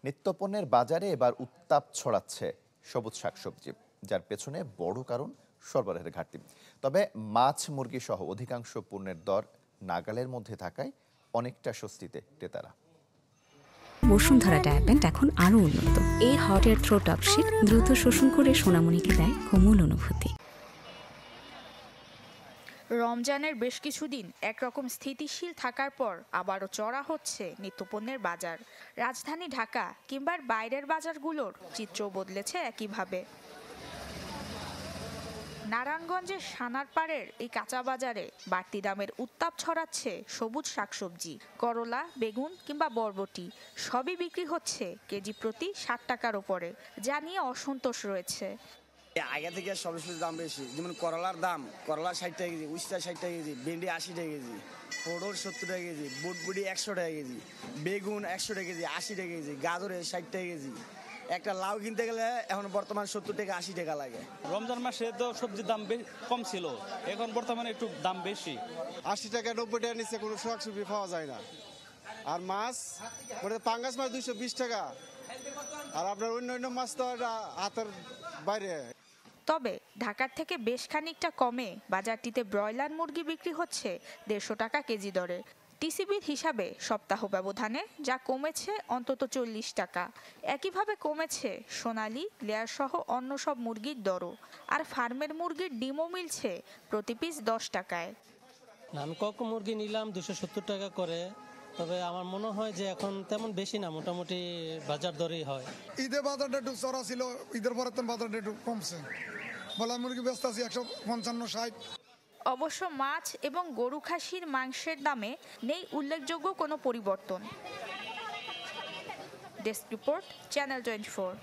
নিত্যপণ্যের বাজারে এবার উত্তাপ ছড়াচ্ছে সবুজ শাকসবজি, যার পেছনে বড় কারণ সরবরাহের ঘাটতি। তবে মাছ মুরগি সহ অধিকাংশ পণ্যের দর নাগালের মধ্যে থাকায় অনেকটা স্বস্তিতে ক্রেতারা। বসুন্ধরা ডায়াপেন্ট এখন আরো উন্নত। এই hot air through top sheet দ্রুত শোষণ করে সোনামণিকে দেয় কোমল অনুভূতি। রমজানের বেশ কিছুদিন একরকম স্থিতিশীল থাকার পর আবারও চড়া হচ্ছে নিত্যপণ্যের বাজার। রাজধানী ঢাকা কিংবা বাইরের বাজারগুলোর চিত্র বদলেছে একইভাবে। নারায়ণগঞ্জের সানারপাড়ের এই কাঁচা বাজারে বাড়তি দামের উত্তাপ ছড়াচ্ছে সবুজ শাকসবজি। করলা, বেগুন কিংবা বরবটি সবই বিক্রি হচ্ছে কেজি প্রতি 60 টাকার ওপরে, যা নিয়ে অসন্তোষ রয়েছে। আগে থেকে সবজির দাম বেশি, যেমন করলার দাম, করলা 60 টাকা কেজি, উস্তা 60 টাকা কেজি, ভেন্ডি 80 টাকা কেজি, পটল 70 টাকা কেজি, বুটবুটি 100 টাকা কেজি, বেগুন 100 টাকা কেজি, 80 টাকা কেজি, গাজরে 60 টাকা কেজি। একটা লাউ কিনতে গেলে এখন বর্তমান 70 টাকা 80 টাকা লাগে। রমজান মাসে তো সবজির দাম কম ছিল, এখন বর্তমানে একটু দাম বেশি। 80 টাকা 90 টাকা নিচে কোনো শাকসবজি পাওয়া যায় না। আর মাছ পাঙ্গাস মাছ 220 টাকা, আর আপনার অন্য মাছ তো হাতের বাইরে। তবে ঢাকার থেকে বেশ খানিকটা কমে বাজারটিতে ব্রয়লার মুরগি বিক্রি হচ্ছে 150 টাকা কেজি দরে। টিসিবির হিসাবে সপ্তাহ ব্যবধানে যা কমেছে অন্তত 40 টাকা। একইভাবে কমেছে সোনালী, লেয়ার সহ অন্য সব মুরগির দরও। আর ফার্মের মুরগির ডিমও মিলছে প্রতি পিস 10 টাকায়। আমি কক মুরগি নিলাম 270 টাকা করে, তবে আমার মনে হয় যে এখন তেমন বেশি না, মোটামুটি বাজার দরেই হয়। ঈদের বাজারটা একটু চড়া ছিল, ঈদের পরে বাজারটা একটু কমছে। বলা মুরগি ব্যস্ত আছি 155-60। অবশ্য মাছ এবং গরু খাসির মাংসের দামে নেই উল্লেখযোগ্য কোনো পরিবর্তন। Desk report, channel 24।